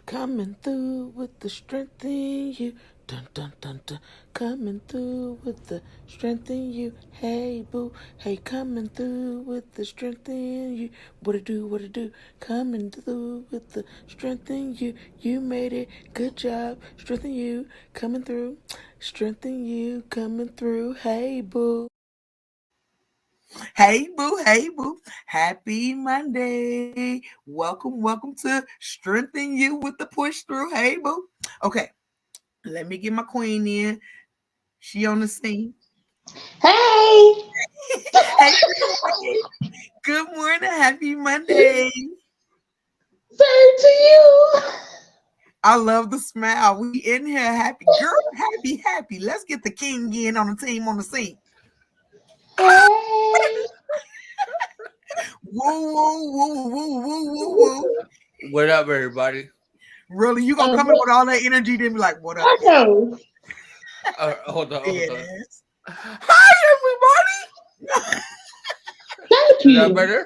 Coming through with the strength in you. Dun dun dun dun. Coming through with the strength in you. Hey boo. Hey, coming through with the strength in you. What it do, what it do. Coming through with the strength in you. You made it. Good job. Strength in you. Coming through. Strength in you. Coming through. Hey boo. Hey boo, hey boo. Happy Monday. Welcome to Strengthen You with the Push Through. Hey boo. Okay, let me get my queen in. She on the scene. Hey, Hey, Queen. Good morning. Happy Monday. same to you. I love the smile. We in here happy. Girl, happy. Let's get the king in on the team on the scene. Hey, Woo. What up, everybody? Really, you gonna come in what? with all that energy, then be like, what up, I know. Hold on. yes. Hi, everybody. Thank Is that you. better?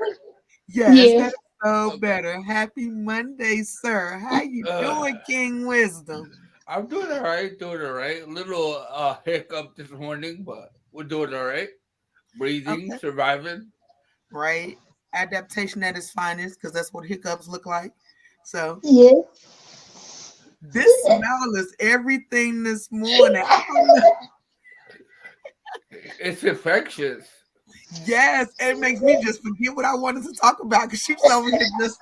Yes, that Yes, is so Okay. better. Happy Monday, sir. How you Uh, doing, King Wisdom? I'm doing all right. Doing all right. Little hiccup this morning, but we're doing all right. Breathing, Okay, surviving. right. Adaptation at its finest, because that's what hiccups look like. So yes. this smell is everything this morning. I don't know. It's infectious. Yes, it makes me just forget what I wanted to talk about because she was over here just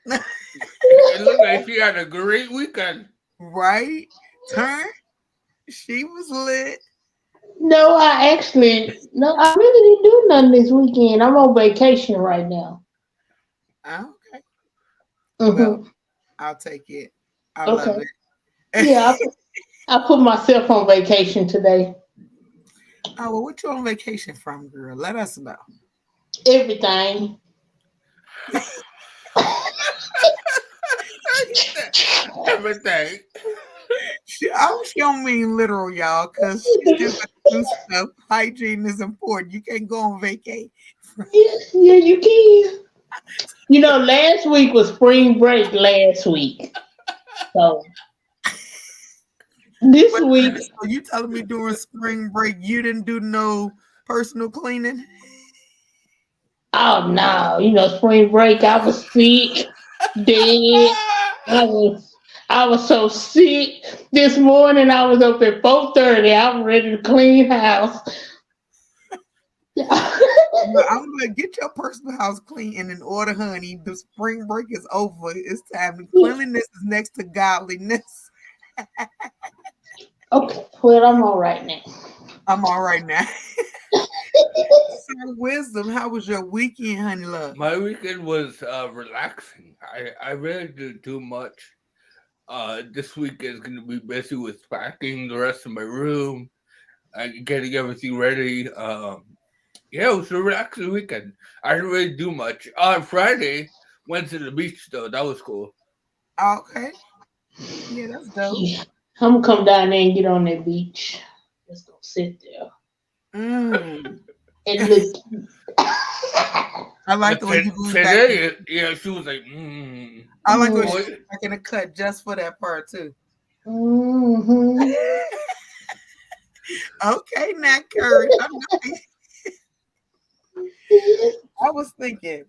It looked like she had a great weekend. right. Turn. She was lit. No, I really didn't do nothing this weekend. I'm on vacation right now. Okay. Well, Hmm. I'll take it. I love Okay. it. Yeah, I put myself on vacation today. Oh, well, what you on vacation from, girl? Let us know. Everything. Everything. She don't mean literal, y'all, because she still got to do stuff. Hygiene is important. You can't go on vacay. Yeah, yeah, you can. You know, last week was spring break last week. So this Wait a minute. week, So you telling me during spring break you didn't do no personal cleaning? oh no, you know, spring break, I was sick, dead. I was so sick. This morning I was up at 4:30. I was ready to clean house. Well, I'm gonna get your personal house clean and in order, honey. The spring break is over. It's time. Cleanliness is next to godliness. Okay, well I'm all right now. I'm all right now. Sir Wisdom, how was your weekend, honey love? My weekend was relaxing. I really didn't do much. This week is going to be busy with packing the rest of my room and getting everything ready. Yeah, it was a relaxing weekend. I didn't really do much. On Friday, went to the beach though. That was cool. Okay. Yeah, that's dope. Yeah, I'm gonna come down there and get on that beach. Just gonna sit there Mm. and look. I like the way you lean back. Today, yeah, she was like, I like the way she Mm, boy. leaned back in the cut just for that part too. hmm. Okay, Nat Courage. I was thinking,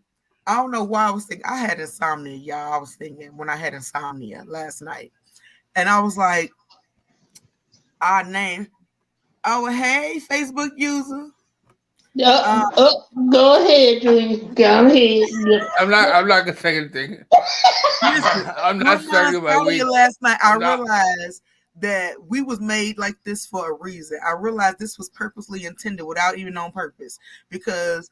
I don't know why I was thinking. I had insomnia, y'all. I was thinking when I had insomnia last night, and I was like, "Ah, name. Oh, hey, Facebook user. Uh, Go ahead, Junior. Go ahead. I'm not gonna say anything. listen, I'm not when I starting my saw you week. last night, I I'm not. realized that we was made like this for a reason. I realized this was purposely intended without even on purpose because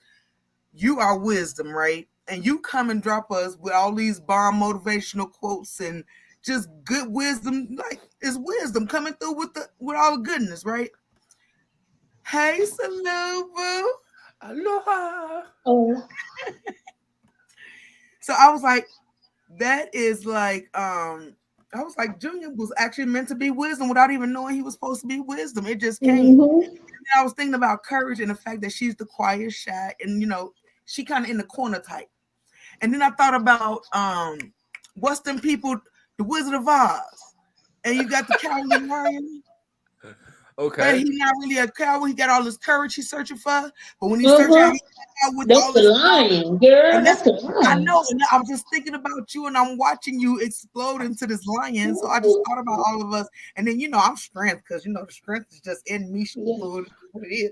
you are wisdom, right? And you come and drop us with all these bomb motivational quotes and just good wisdom, like it's wisdom coming through with all the goodness, right? Hey, Salubu. Aloha. Oh, So I was like, that is like, I was like, Junior was actually meant to be wisdom without even knowing he was supposed to be wisdom. It just came. hmm. I was thinking about courage and the fact that she's the quiet, shy, and she kind of in the corner type. And then I thought about What's them people? The Wizard of Oz, and you got the Cowardly Lion. Okay. But he's not really a coward. He got all this courage he's searching for. But when he search out, he out with That's all the this lion, girl. and That's the lion. I know. And I'm just thinking about you, and I'm watching you explode into this lion. So I just thought about all of us. And then I'm strength because the strength is just in me. What it is.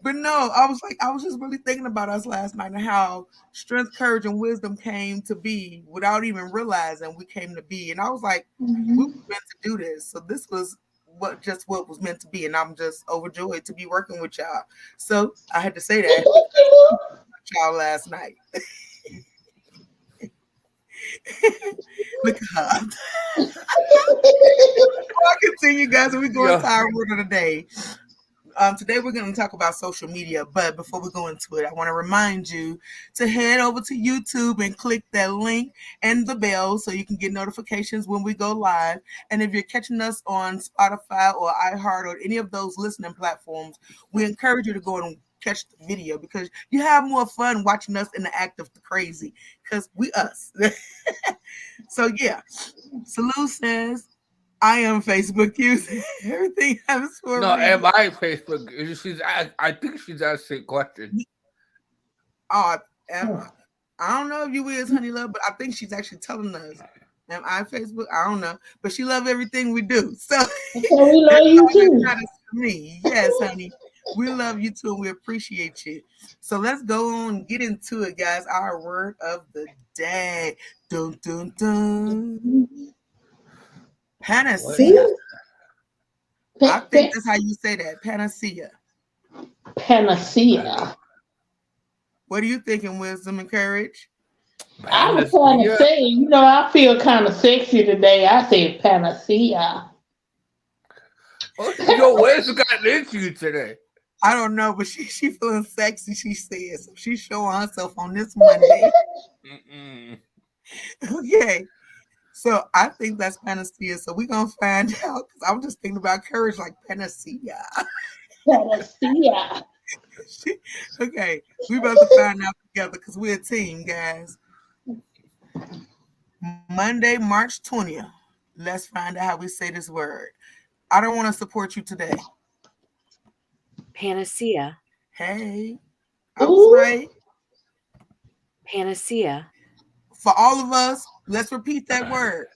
But no, I was just really thinking about us last night and how strength, courage, and wisdom came to be without even realizing we came to be. And I was like, we were meant to do this. So this was what was meant to be. And I'm just overjoyed to be working with y'all. So I had to say that y'all last night. Look up. Before I continue, guys, we go into our word of the day. Today we're going to talk about social media, but before we go into it, I want to remind you to head over to YouTube and click that link and the bell so you can get notifications when we go live. And if you're catching us on Spotify or iHeart or any of those listening platforms, we encourage you to go and catch the video because you have more fun watching us in the act of the crazy because we us. So yeah, Salute says, I am Facebook user. Everything happens for no, a reason. am I Facebook? I think she's asking a question. I don't know if you is, honey love, but I think she's actually telling us. Am I Facebook? I don't know, but she loves everything we do. So we love you too. Me, yes, honey. We love you too, and we appreciate you. So let's go on and get into it, guys. Our word of the day. Dun dun dun. Panacea. I think that's how you say that. Panacea. Panacea. What are you thinking, wisdom and courage? I was trying to say, I feel kind of sexy today. I said panacea. Where's got into you today? I don't know, but she feeling sexy, she says. So she's showing herself on this Monday. Okay. So I think that's panacea. So we're going to find out because I'm just thinking about courage like panacea. Panacea. Okay. We're about to find out together because we're a team, guys. Monday, March 20th. Let's find out how we say this word. I don't want to support you today. Panacea. Hey. I was right. Panacea. For all of us, let's repeat that word.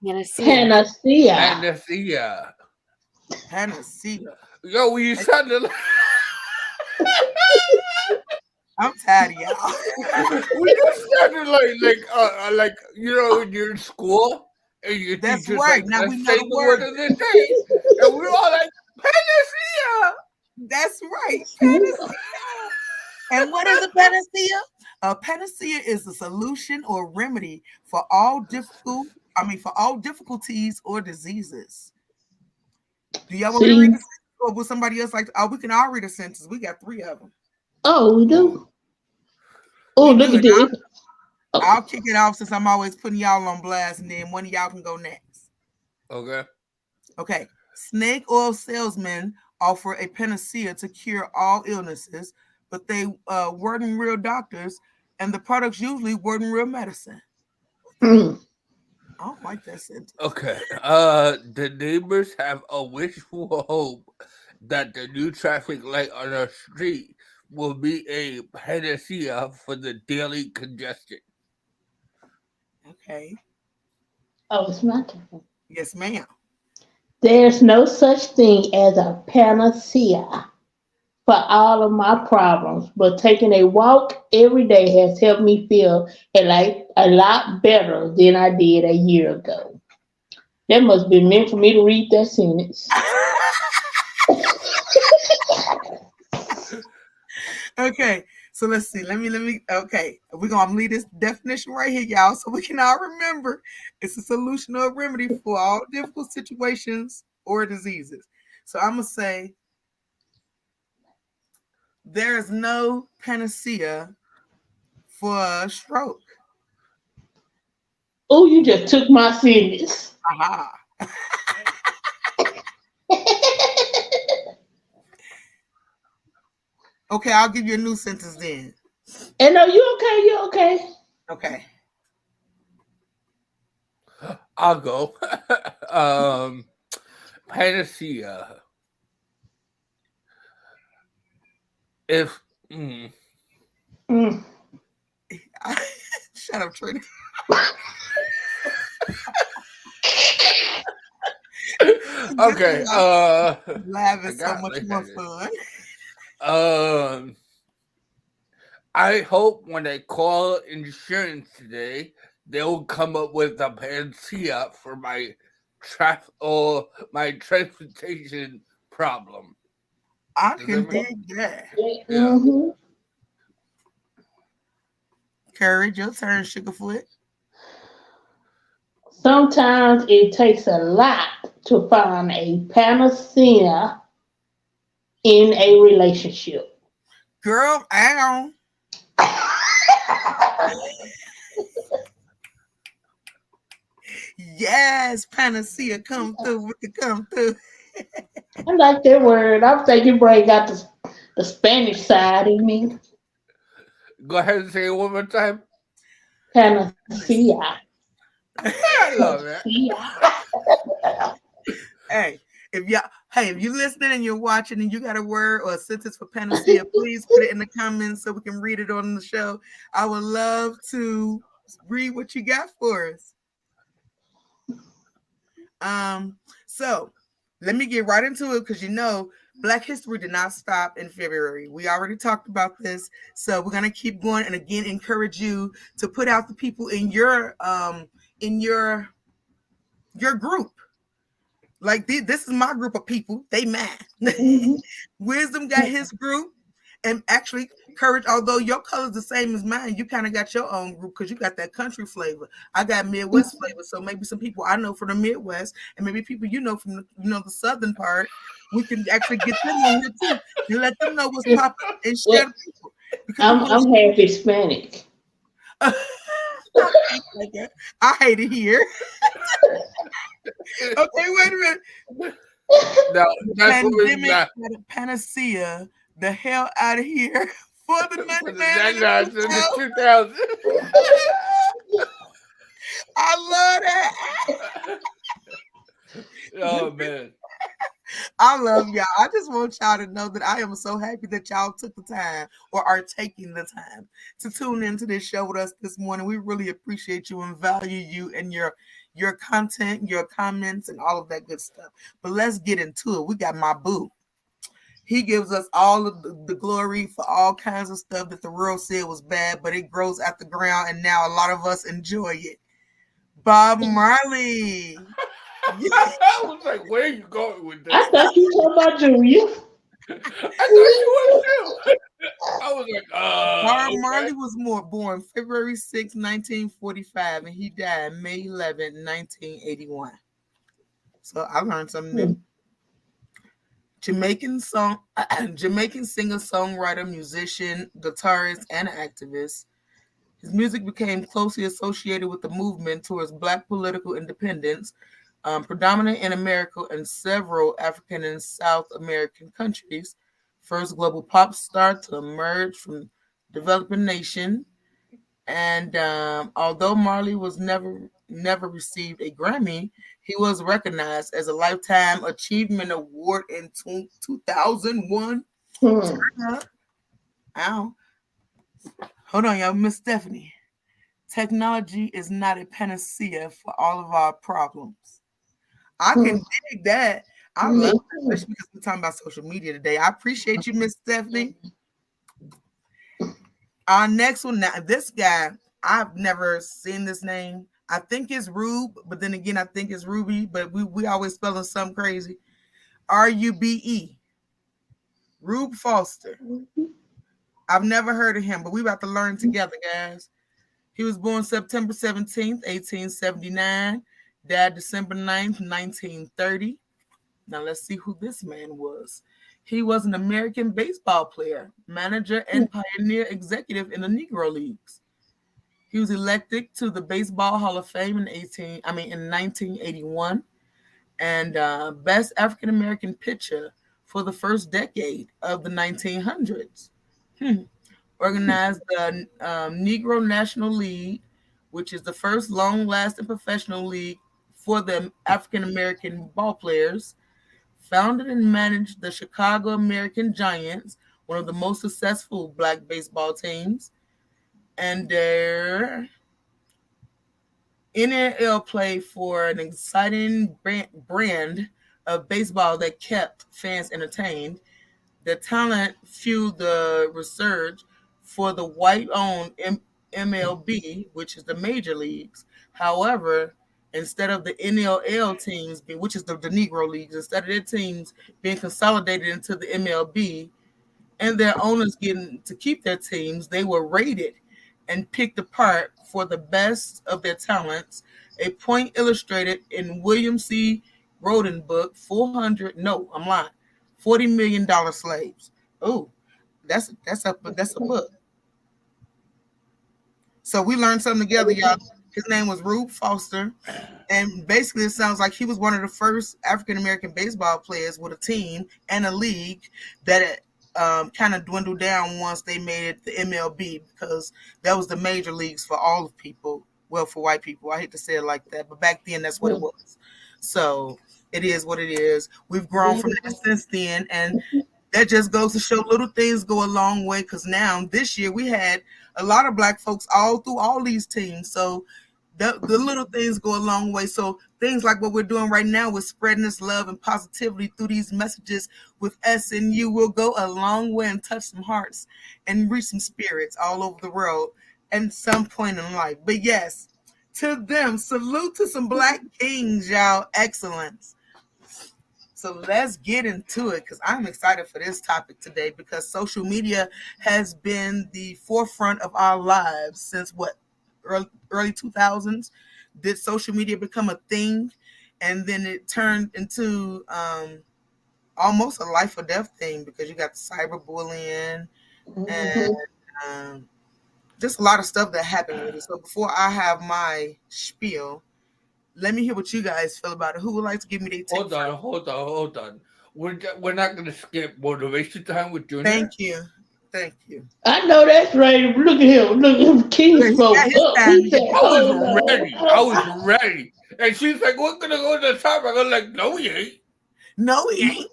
Panacea. Panacea. Panacea. Panacea. Yo, we sounded like... I'm tired of y'all. We just sounded like when you're in school and your That's teacher's right. like, Now we know say the the word of the day, and we're all like, panacea. That's right. Panacea. And what is a panacea? A panacea is a solution or remedy for all difficulties or diseases. Do y'all want to read the sentence, or would somebody else like? We can all read a sentence. We got 3 of them. Oh, we do. Oh, look at this. I'll kick it off since I'm always putting y'all on blast, and then one of y'all can go next. Okay. Snake oil salesmen offer a panacea to cure all illnesses, but they weren't real doctors, and the products usually weren't real medicine. I don't like that sentence. Okay. The neighbors have a wishful hope that the new traffic light on our street will be a panacea for the daily congestion. Okay. Oh, it's my turn. Yes, ma'am. There's no such thing as a panacea for all of my problems, but taking a walk every day has helped me feel a lot better than I did a year ago. That must have been meant for me to read that sentence. Okay, so let's see. Let me. Okay, we're gonna leave this definition right here, y'all, so we can all remember. It's a solution or a remedy for all difficult situations or diseases. So I'm gonna say there is no panacea for a stroke. Oh, you just took my sentence. Aha. Okay, I'll give you a new sentence then. And no, you okay? You okay? Okay. I'll go. um, Panacea. If Mm. Shut up, Trina. okay, Laugh I is so got much more lightheaded. fun. Um, I hope when they call insurance today, they'll come up with a panacea for my my transportation problem. I Does that can make dig that. yeah? Mm-hmm. Courage, your turn, Sugarfoot. Sometimes it takes a lot to find a panacea in a relationship. Girl, hang on. Yes, panacea come through with the come through. I like that word. I'm thinking bring out the Spanish side in me. Go ahead and say it one more time. Panacea. I love it. Panacea. Hey, if you listening and you're watching and you got a word or a sentence for panacea, please put it in the comments so we can read it on the show. I would love to read what you got for us. So let me get right into it because Black History did not stop in February. We already talked about this, so we're gonna keep going and again encourage you to put out the people in your group. Like this is my group of people. They mad. Mhm. Wisdom got his group, and actually, Courage. Although your color's the same as mine, you kind of got your own group because you got that country flavor. I got Midwest flavor, so maybe some people I know from the Midwest, and maybe people you know from the southern part. We can actually get them on here too and let them know what's popping and share Well, the people because we want I'm half Hispanic. to. I hate it here. Okay, wait a minute. No, The that's what we pandemic got had a panacea the hell out of here for the for the 99 and the 99 and the 2000. 2000. I love that. Oh man. I love y'all. I just want y'all to know that I am so happy that y'all took the time or are taking the time to tune into this show with us this morning. We really appreciate you and value you and your content, your comments, and all of that good stuff. But let's get into it. We got my boo. He gives us all of the glory for all kinds of stuff that the world said was bad, but it grows out the ground, and now a lot of us enjoy it. Bob Marley. I was like, where are you going with I this? thought you were talking about Junior. I thought you would too. I was like, Bob okay. Marley was born February 6, 1945, and he died May 11, 1981. So I learned something new. Jamaican song, Jamaican singer, songwriter, musician, guitarist, and activist. His music became closely associated with the movement towards Black political independence, predominant in America and several African and South American countries. First global pop star to emerge from developing nation. And although Marley was never received a Grammy, he was recognized as a Lifetime Achievement Award in 2001. Hmm. Ow. Hold on, y'all. Miss Stephanie. Technology is not a panacea for all of our problems. I Hmm. can dig that. I love Me that, too. especially because we're talking about social media today. I appreciate you, Miss Stephanie. Our next one now, this guy, I've never seen this name. I think it's Rube, but then again, I think it's Ruby, but we always spelling something crazy. Rube. Rube Foster. I've never heard of him, but we about to learn together, guys. He was born September 17th, 1879, died December 9th, 1930. Now let's see who this man was. He was an American baseball player, manager, and pioneer executive in the Negro Leagues. He was elected to the Baseball Hall of Fame in 1981, and best African American pitcher for the first decade of the 1900s. Organized the Negro National League, which is the first long-lasting professional league for the African American ball players. Founded and managed the Chicago American Giants, one of the most successful black baseball teams. And their NNL play for an exciting brand of baseball that kept fans entertained. The talent fueled the research for the white-owned MLB, which is the major leagues. However, instead of the NLL teams, which is the Negro leagues, instead of their teams being consolidated into the MLB, and their owners getting to keep their teams, they were rated and picked apart for the best of their talents. A point illustrated in William C. Roden book, 400, no, I'm lying, $40 million slaves. Oh, that's a book. So we learned something together, y'all. His name was Rube Foster. And basically, it sounds like he was one of the first African American baseball players with a team and a league that kind of dwindled down once they made it the MLB, because that was the major leagues for all of people. Well, for white people, I hate to say it like that, but back then that's what it was. So it is what it is. We've grown from that since then, and that just goes to show little things go a long way. Because now this year we had a lot of black folks all through all these teams, so the little things go a long way. So things like what we're doing right now with spreading this love and positivity through these messages with SNU will go a long way and touch some hearts and reach some spirits all over the world at some point in life. But yes, to them, salute to some black kings, y'all. Excellence. So let's get into it, because I'm excited for this topic today, because social media has been the forefront of our lives since early 2000s. Did social media become a thing, and then it turned into almost a life or death thing, because you got the cyberbullying and just a lot of stuff that happened with it. So before I have my spiel, let me hear what you guys feel about it. Who would like to give me their take? Hold on. We're not gonna skip motivation time with Junior. Thank you. I know that's right. Look at him. Look at him. King spoke up. He said, I was ready. And she's like, we're gonna go to the topic. I'm like, no, we ain't. No, he ain't.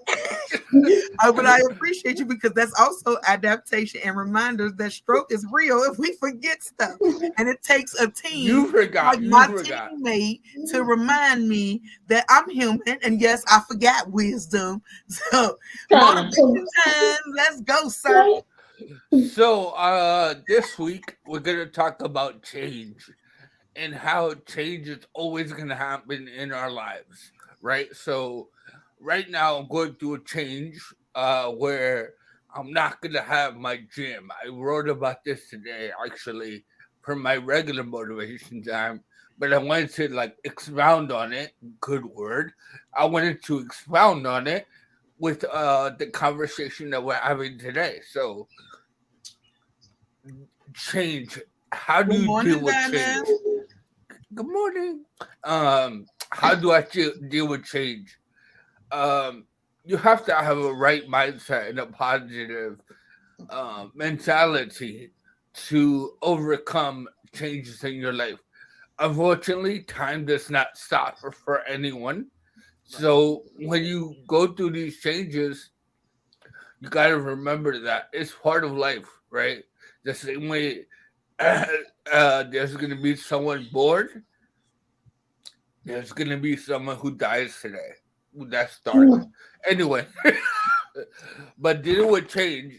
But I appreciate you, because that's also adaptation and reminders that stroke is real if we forget stuff. And it takes a team teammate to remind me that I'm human. And yes, I forgot wisdom. So motivation time. Let's go, sir. So this week we're gonna talk about change and how change is always gonna happen in our lives, right? So right now I'm going through a change where I'm not gonna have my gym. I wrote about this today, actually, for my regular motivation time, but I wanted to expound on it. Good word. I wanted to expound on it with the conversation that we're having today. So change. How do you deal with change? Good morning. How do I deal with change? You have to have a right mindset and a positive mentality to overcome changes in your life. Unfortunately, time does not stop for anyone. So when you go through these changes, you got to remember that it's part of life, right? The same way there's going to be someone bored, there's going to be someone who dies today. That's dark. Anyway, but dealing with change,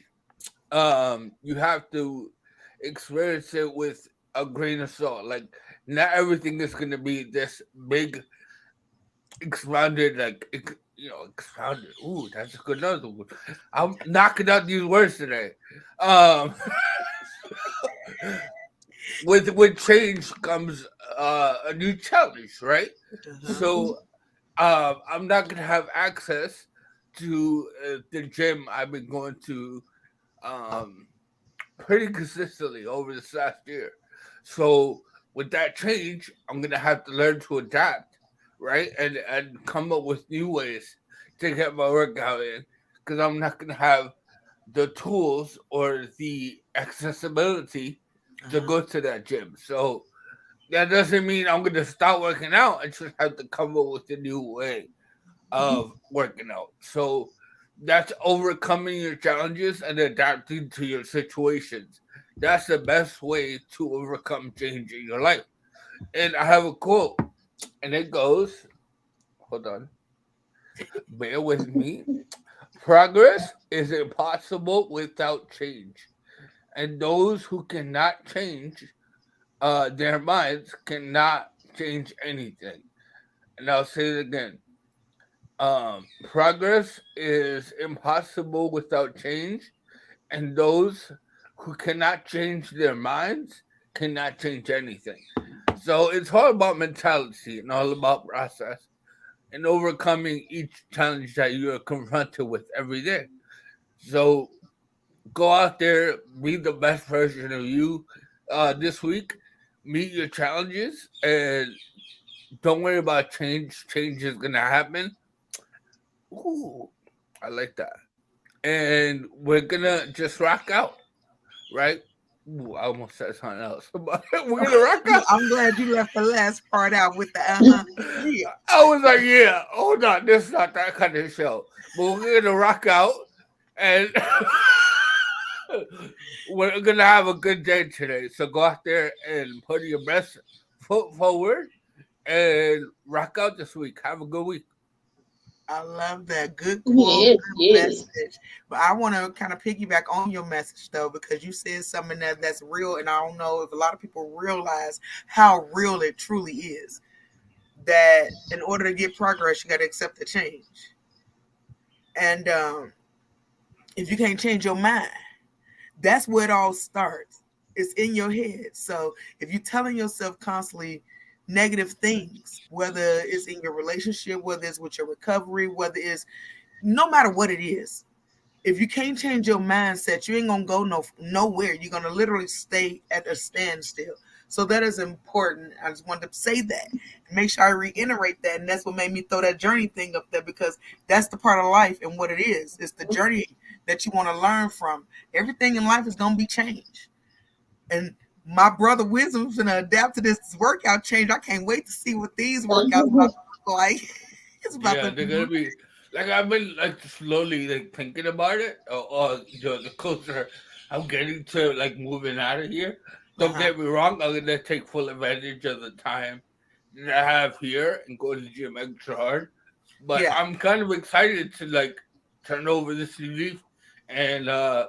you have to experience it with a grain of salt. Like, not everything is going to be this big, expounded, expounded. Ooh, that's a good another one. I'm knocking out these words today. With change comes a new challenge, right? So I'm not gonna have access to the gym I've been going to pretty consistently over this last year. So with that change, I'm gonna have to learn to adapt, right, and come up with new ways to get my workout in, because I'm not gonna have the tools or the accessibility to go to that gym. So that doesn't mean I'm gonna stop working out. I just have to come up with a new way of working out. So that's overcoming your challenges and adapting to your situations. That's the best way to overcome change in your life. And I have a quote, and it goes, hold on, bear with me. Progress is impossible without change. And those who cannot change their minds cannot change anything. And I'll say it again. Progress is impossible without change, and those who cannot change their minds cannot change anything. So it's all about mentality and all about process and overcoming each challenge that you are confronted with every day. So go out there, be the best version of you this week, meet your challenges, and don't worry about change. Change is gonna happen. Ooh, I like that. And we're gonna just rock out, right? Ooh, I almost said something else. But we're gonna rock out. I'm glad you left the last part out with the yeah. I was like, yeah, hold on, this is not that kind of show. But we're gonna rock out and we're gonna have a good day today. So go out there and put your best foot forward and rock out this week. Have a good week. I love that. Good quote, Yes, good yes. message. But I want to kind of piggyback on your message though, because you said something that's real, and I don't know if a lot of people realize how real it truly is. That in order to get progress, you got to accept the change, and if you can't change your mind, that's where it all starts. It's in your head. So if you're telling yourself constantly negative things, whether it's in your relationship, whether it's with your recovery, whether it's no matter what it is, if you can't change your mindset, you ain't gonna go nowhere. You're gonna literally stay at a standstill. So that is important. I just wanted to say that, make sure I reiterate that, and that's what made me throw that journey thing up there, because that's the part of life and what it is. It's the journey that you want to learn from. Everything in life is gonna be changed, and my brother Wisdom's gonna adapt to this workout change. I can't wait to see what these workouts about to look like. It's about Yeah, to they're gonna be like I've been like slowly like thinking about it. The closer I'm getting to like moving out of here. Don't get me wrong, I'm gonna take full advantage of the time that I have here and go to the gym extra hard. But Yeah. I'm kind of excited to like turn over this new leaf and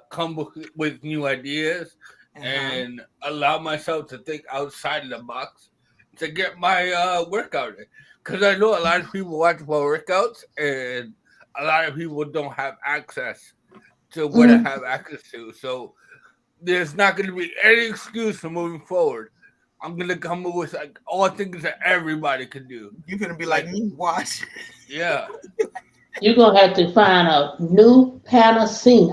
come with new ideas and allow myself to think outside of the box to get my workout in. Because I know a lot of people watch my workouts and a lot of people don't have access to what I have access to. So there's not going to be any excuse for moving forward. I'm going to come up with like all things that everybody can do. You're gonna be like me. Watch. Yeah. You're gonna have to find a new Panacea.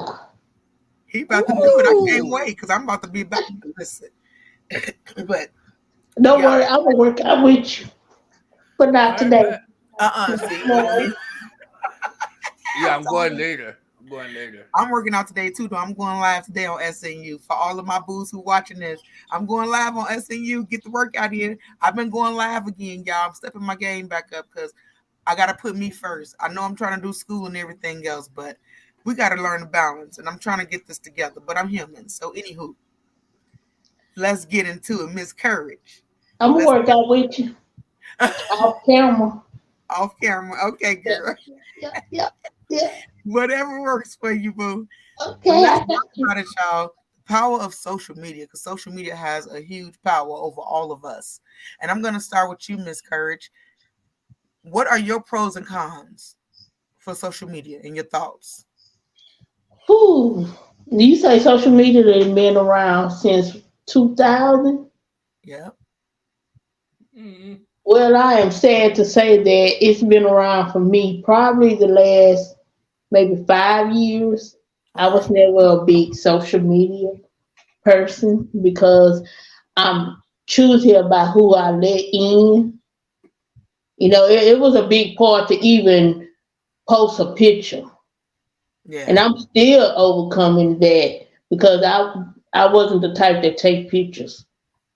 He about to do it. I can't wait, because I'm about to be back to listen. But Don't Yeah. worry, I will work out with you, but not today. see, Yeah, I'm going later. I'm working out today too, though. I'm going live today on SNU. For all of my booze who watching this, I'm going live on SNU. Get the workout in. I've been going live again, y'all. I'm stepping my game back up because I got to put me first. I know I'm trying to do school and everything else, but we got to learn the balance, and I'm trying to get this together, but I'm human. So anywho, let's get into it. Miss Courage. I'm gonna work out with you off camera. Off camera. Okay, girl. Yeah. Whatever works for you, boo. Okay. Let's talk about it, y'all. Power of social media, because social media has a huge power over all of us. And I'm going to start with you, Miss Courage. What are your pros and cons for social media and your thoughts? Whew. You say social media has been around since 2000? Yeah. Mm-hmm. Well, I am sad to say that it's been around for me probably the last maybe 5 years. I was never a big social media person because I'm choosy about who I let in. You know, it was a big part to even post a picture. Yeah. And I'm still overcoming that because I wasn't the type that take pictures.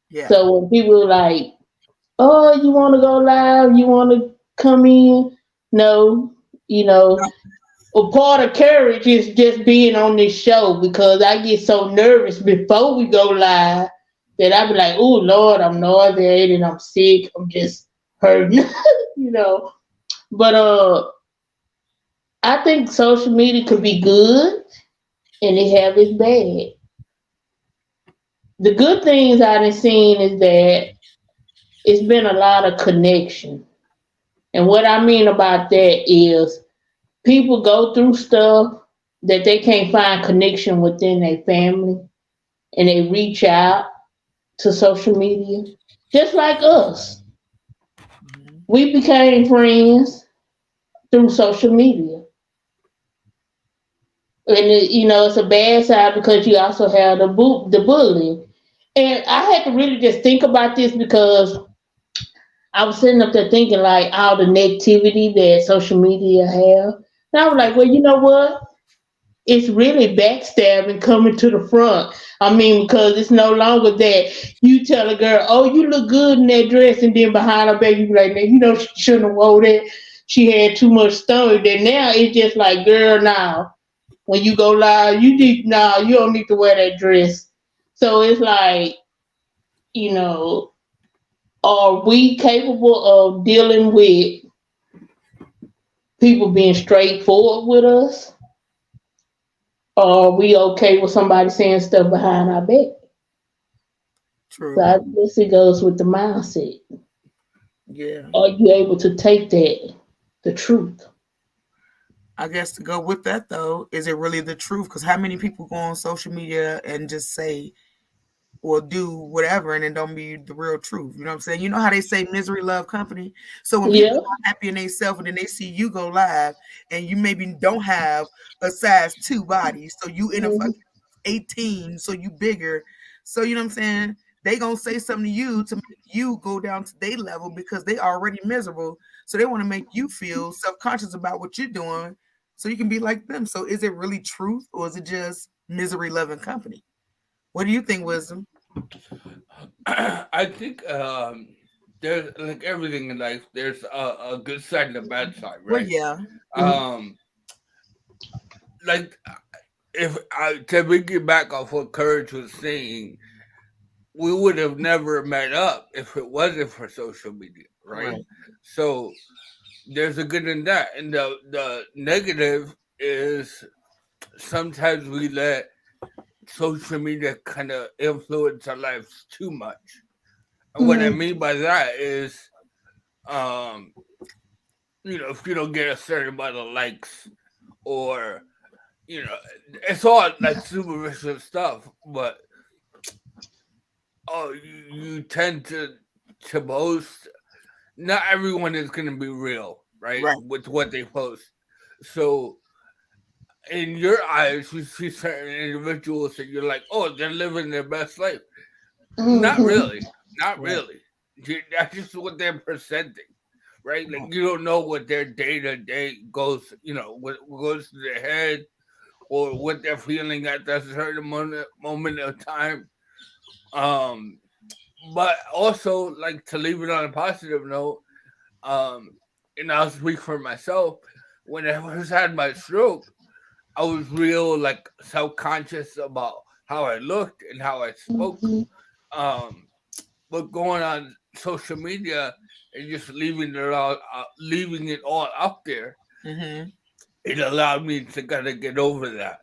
Yeah. So when people like oh, you want to go live? You want to come in? No, you know, a part of courage is just being on this show because I get so nervous before we go live that I be like, oh Lord, I'm nauseated, I'm sick, I'm just hurting, you know. But I think social media could be good and it have its bad. The good things I done seen is that it's been a lot of connection. And what I mean about that is people go through stuff that they can't find connection within their family and they reach out to social media. Just like us. Mhm. We became friends through social media. And you know, it's a bad side because you also have the bullying. And I had to really just think about this because I was sitting up there thinking like all the negativity that social media have. And I was like, well, you know what? It's really backstabbing coming to the front. I mean, because it's no longer that you tell a girl, oh, you look good in that dress, and then behind her back, you be like, man, you know, she shouldn't have wore that. She had too much stomach. Then now it's just like, girl, now when you go live, you don't need to wear that dress. So it's like, you know, are we capable of dealing with people being straightforward with us? Or are we okay with somebody saying stuff behind our back? So True. I guess it goes with the mindset. Yeah. Are you able to take that, the truth? I guess to go with that though, is it really the truth? Because how many people go on social media and just say or do whatever and it don't be the real truth? You know what I'm saying? You know how they say misery love company? So when people Yeah. are happy in themselves and then they see you go live and you maybe don't have a size 2 body, so you in a Mhm. fucking 18, so you bigger. So you know what I'm saying? They gonna say something to you to make you go down to their level because they already miserable. So they want to make you feel self-conscious about what you're doing so you can be like them. So is it really truth or is it just misery loving company? What do you think, Wisdom? I think there's like everything in life. There's a good side and a bad side, Well, right? yeah. Mhm. Um, like if I to piggyback off what Courage was saying, we would have never met up if it wasn't for social media, right? Right. So there's a good in that, and the negative is sometimes we let social media kind of influence our lives too much. And what I Mhm. mean by that is, um, if you don't get a certain amount of likes, or it's all like superficial stuff, but you tend to boast. Not everyone is going to be real, right, Right. with what they post. So in your eyes, you see certain individuals and you're like, oh, they're living their best life. Not Mhm. really. Not Right. really. That's just what they're presenting, right? Like Right. you don't know what their day to day goes, what goes through their head or what they're feeling at that certain moment of time. Um, but also, like, to leave it on a positive note, um, and I'll speak for myself. When I first had my stroke, I was real like self conscious about how I looked and how I spoke. Mhm. Um, but going on social media and just leaving it all up there, Mm-hmm. it allowed me to kind of get over that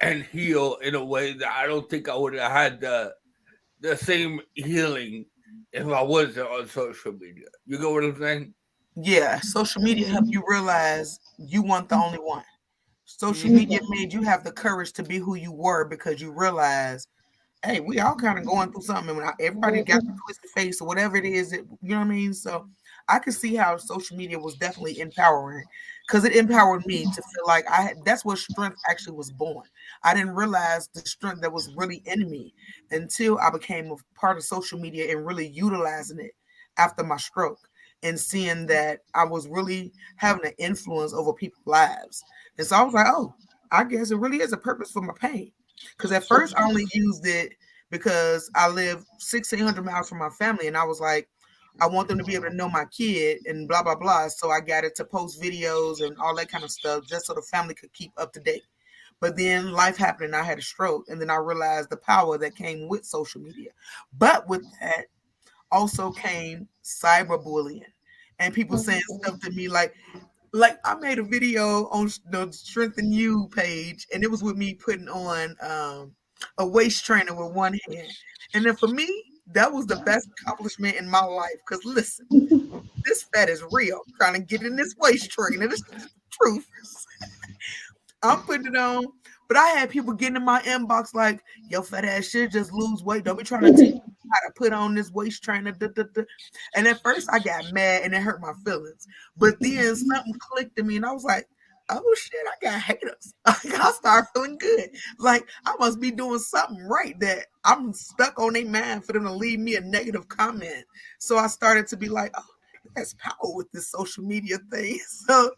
and heal in a way that I don't think I would have had the same healing if I wasn't on social media. You get what I'm saying? Yeah. Social media help you realize you weren't the only one. Social Hmm. media Mhm. made you have the courage to be who you were because you realize, hey, we all kind of going through something. And everybody got the Mhm. twisted face or whatever it is that you know what I mean. So I can see how social media was definitely empowering because it empowered me to feel like I had. That's where strength actually was born. I didn't realize the strength that was really in me until I became a part of social media and really utilizing it after my stroke and seeing that I was really having an influence over people's lives. And so I was like, oh, I guess it really is a purpose for my pain. Because at first I only used it because I live 1,600 miles from my family, and I was like, I want them to be able to know my kid and blah blah blah. So I got it to post videos and all that kind of stuff just so the family could keep up to date. But then life happened and I had a stroke, and then I realized the power that came with social media. But with that also came cyberbullying and people saying stuff to me like I made a video on the Strengthen You page, and it was with me putting on a waist trainer with one hand. And then for me, that was the best accomplishment in my life. Because listen, this fat is real. Trying to get in this waist trainer. This is the truth. I'm putting it on. But I had people getting in my inbox like, yo, fat ass shit, just lose weight. Don't be trying to teach me how to put on this waist trainer. Da, da, da. And at first I got mad and it hurt my feelings. But then something clicked in me and I was like, oh shit, I got haters. I started feeling good. Like I must be doing something right that I'm stuck on their mind for them to leave me a negative comment. So I started to be like, oh, there's power with this social media thing. So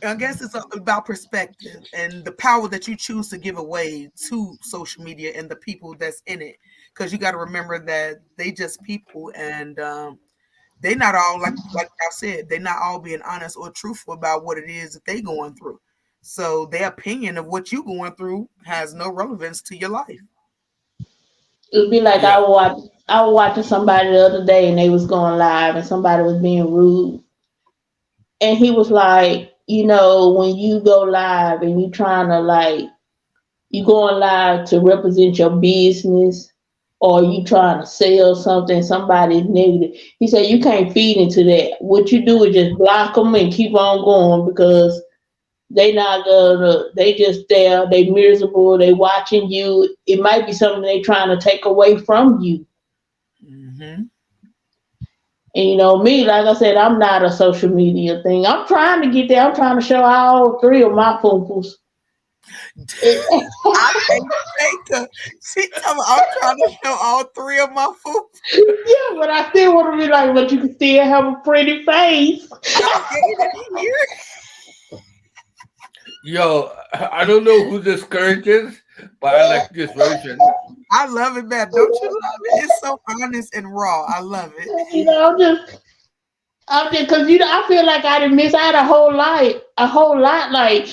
I guess it's about perspective and the power that you choose to give away to social media and the people that's in it. Because you got to remember that they just people, and they not all like I said, they not all being honest or truthful about what it is that they going through. So their opinion of what you going through has no relevance to your life. It'd be like Yeah. I was watching somebody the other day and they was going live and somebody was being rude. And he was like, when you go live and you trying to like you going live to represent your business or you trying to sell something, somebody's negative. He said you can't feed into that. What you do is just block them and keep on going because they not gonna. They just there. They miserable. They watching you. It might be something they trying to take away from you. Mm-hmm. And me, like I said, I'm not a social media thing. I'm trying to get there. I'm trying to show all three of my pumples. I can't take her. She tell me I'm trying to show all three of my food. Yeah, but I still want to be like, but you can still have a pretty face. I get it here. Yo, I don't know who this current is, but I like this version. I love it, man. Don't you love it? It's so honest and raw. I love it. I'm just, cause I feel like I done miss out a whole lot, like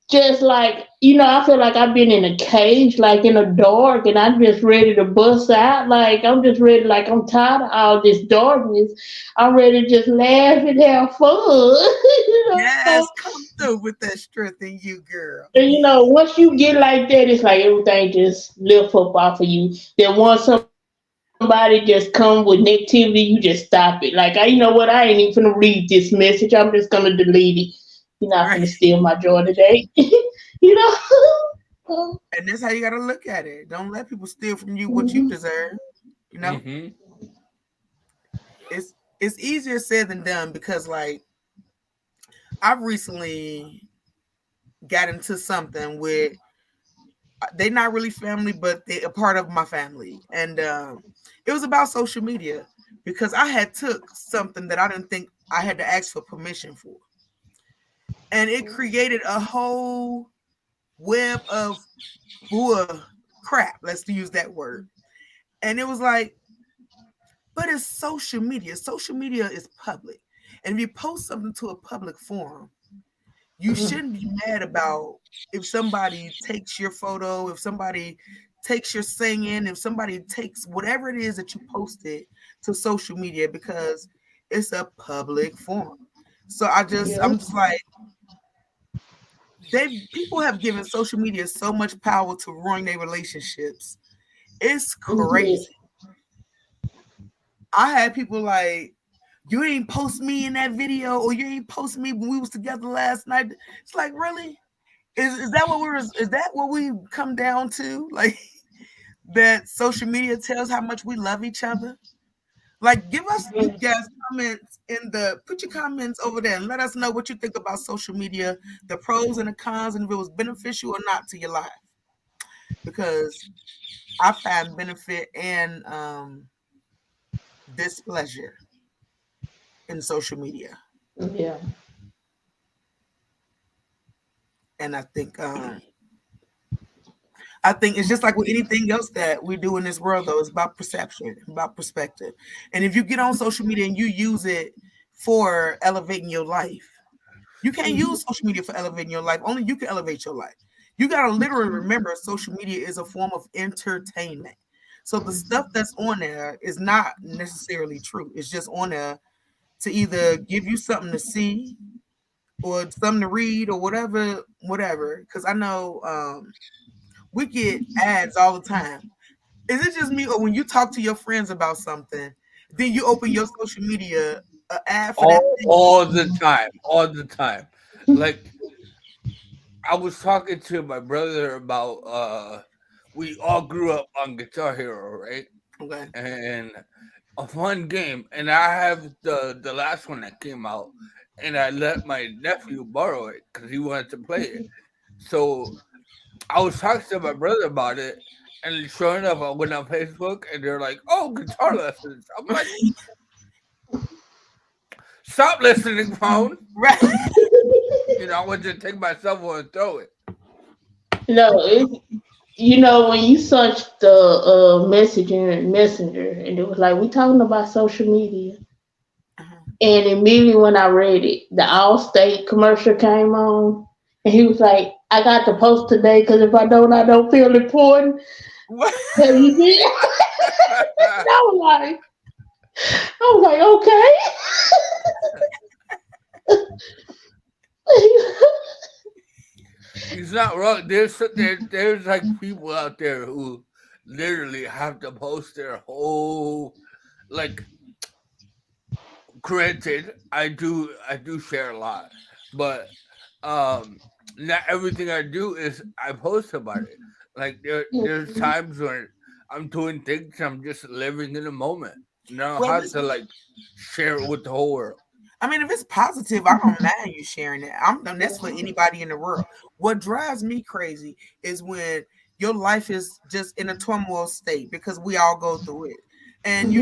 just like I feel like I've been in a cage, like in a dark, and I'm just ready to bust out. Like I'm just ready, like I'm tired of all this darkness. I'm ready to just laugh and have fun. Yes, come through with that strength in you, girl. And once you get like that, it's like everything just lift up off of you. Then once somebody just come with negativity, you just stop it. Like you know what? I ain't even gonna read this message. I'm just gonna delete it. You're not Right. gonna steal my joy today. you know. And that's how you gotta look at it. Don't let people steal from you what you Mhm. deserve. You know, Hmm. it's easier said than done because like I've recently got into something where they're not really family, but they're a part of my family. And it was about social media because I had took something that I didn't think I had to ask for permission for. And it created a whole web of crap. Let's use that word. And it was like, but it's social media. Social media is public. And if you post something to a public forum, you shouldn't be mad about if somebody takes your photo, if somebody takes your singing, if somebody takes whatever it is that you posted to social media because it's a public forum. So Yeah. I'm just like, people have given social media so much power to ruin their relationships. It's Mhm. crazy. I had people like, you ain't post me in that video, or you ain't post me when we was together last night. It's like, really? Is that what is that what we come down to? Like that social media tells how much we love each other? Like, give us you guys comments put your comments over there and let us know what you think about social media, the pros and the cons, and if it was beneficial or not to your life. Because I find benefit and displeasure in social media. Yeah. And I think I think it's just like with anything else that we do in this world, though. It's about perception, about perspective. And if you get on social media and you use it for elevating your life, you can't use social media for elevating your life. Only you can elevate your life. You got to literally remember social media is a form of entertainment. So the stuff that's on there is not necessarily true. It's just on there to either give you something to see or something to read or whatever. Because I know we get ads all the time. Is it just me, or when you talk to your friends about something, then you open your social media ad for that thing? All the time, all the time. Like I was talking to my brother about we all grew up on Guitar Hero, right? Okay. And a fun game, and I have the last one that came out, and I let my nephew borrow it because he wanted to play it. So I was talking to my brother about it, and sure enough, I went on Facebook, and they're like, "Oh, guitar lessons." I'm like, "Stop listening, phone." Right. I want to take my cell phone and throw it. No, when you search the messenger, and it was like we talking about social media, and immediately when I read it, the Allstate commercial came on, and he was like, "I got to post today because if I don't feel important." What? So he did. I was like, okay. He's not wrong. There's like people out there who literally have to post their whole like. Granted, I do share a lot, but not everything I do is I post about it. Like there's times when I'm doing things, I'm just living in the moment. You know Well, how to like share it with the whole world. I mean, if it's positive, I don't mind you sharing it. That's for anybody in the world. What drives me crazy is when your life is just in a turmoil state because we all go through it, and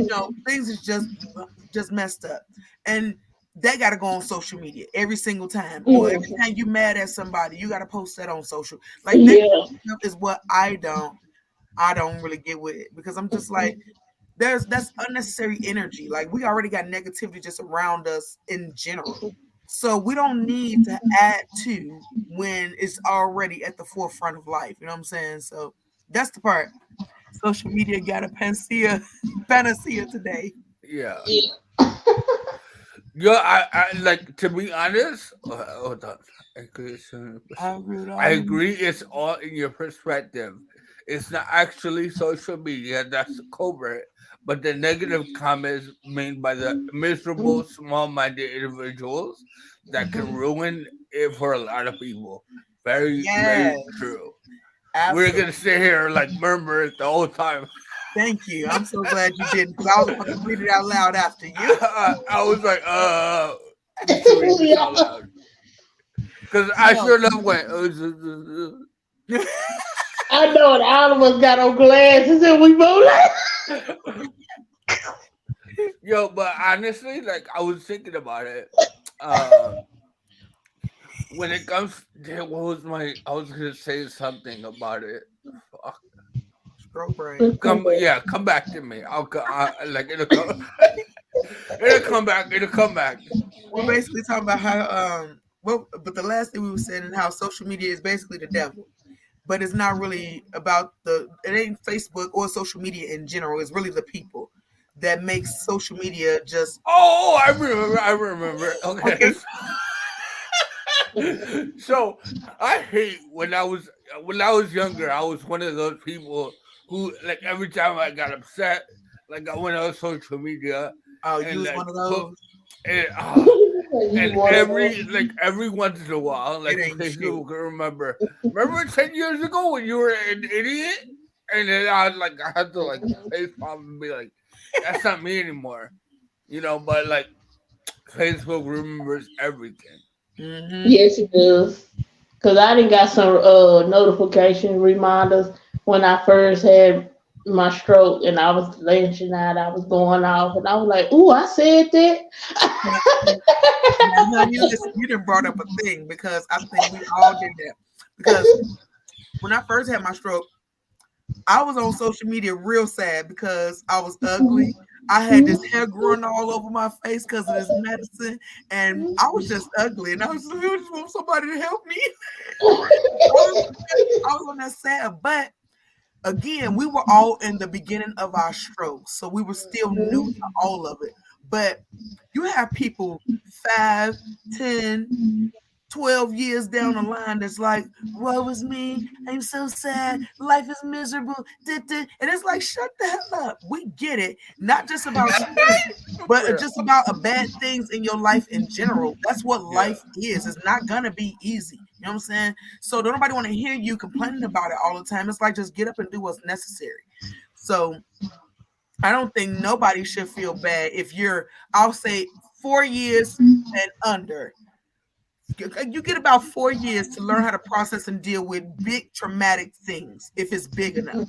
things is just messed up, and they got to go on social media every single time. Or every time you mad at somebody, you got to post that on social. Like that stuff is what I don't really get with it, because I'm just like, that's unnecessary energy. Like, we already got negativity just around us in general. So we don't need to add to when it's already at the forefront of life. You know what I'm saying? So that's the part. Social media got a panacea today. Yeah. Yeah. Yo, I like to be honest. Hold on. I agree. It's all in your perspective. It's not actually social media that's the culprit, but the negative comments made by the miserable, small-minded individuals that can ruin it for a lot of people. Very, Yes, very true. We're absolutely. gonna sit here like murmur the whole time. Thank you. I'm so glad you didn't, because I was about to read it out loud after you. I was like, you should read this out loud. Because I No. sure enough went. I know it. All of us got on glasses, and we both like. Yo, but honestly, like I was thinking about it. When it comes to what was I was gonna say something about it. Fuck. Scroll brain. Come back to me. Like it'll come. It'll come back. It'll come back. We're basically talking about how but the last thing we were saying, and how social media is basically the devil. But it's not really about it ain't Facebook or social media in general. It's really the people that makes social media just Oh, I remember. I remember. Okay. okay. So I hate when I was younger. I was one of those people who like every time I got upset, like I went on social media Oh, you and was like one of put those. and, You and want every once in a while, like It ain't people shit. can remember 10 years ago when you were an idiot, and then I had to like face palm and be like, that's not me anymore, But like Facebook remembers everything. Mm-hmm. Yes, it does. Cause I didn't got some notification reminders when I first had my stroke, and I was lashing out. I was going off, and I was like, "Ooh, I said Now, that." honey, listen, you done brought up a thing, because I think we all did that. Because when I first had my stroke, I was on social media real sad because I was ugly. I had this hair growing all over my face because of this medicine, and I was just ugly. And I was just, I just want somebody to help me. I was on that sad, but again, we were all in the beginning of our strokes, so we were still new to all of it. But you have people 5, 10, 12 years down the line that's like, woe is me, I'm so sad, life is miserable, and it's like, shut the hell up. We get it, not just about you, but just about bad things in your life in general. That's what life is. It's not gonna be easy. You know what I'm saying? So don't nobody want to hear you complaining about it all the time. It's like, just get up and do what's necessary. So I don't think nobody should feel bad if you're, I'll say, 4 years and under. You get about 4 years to learn how to process and deal with big traumatic things if it's big enough.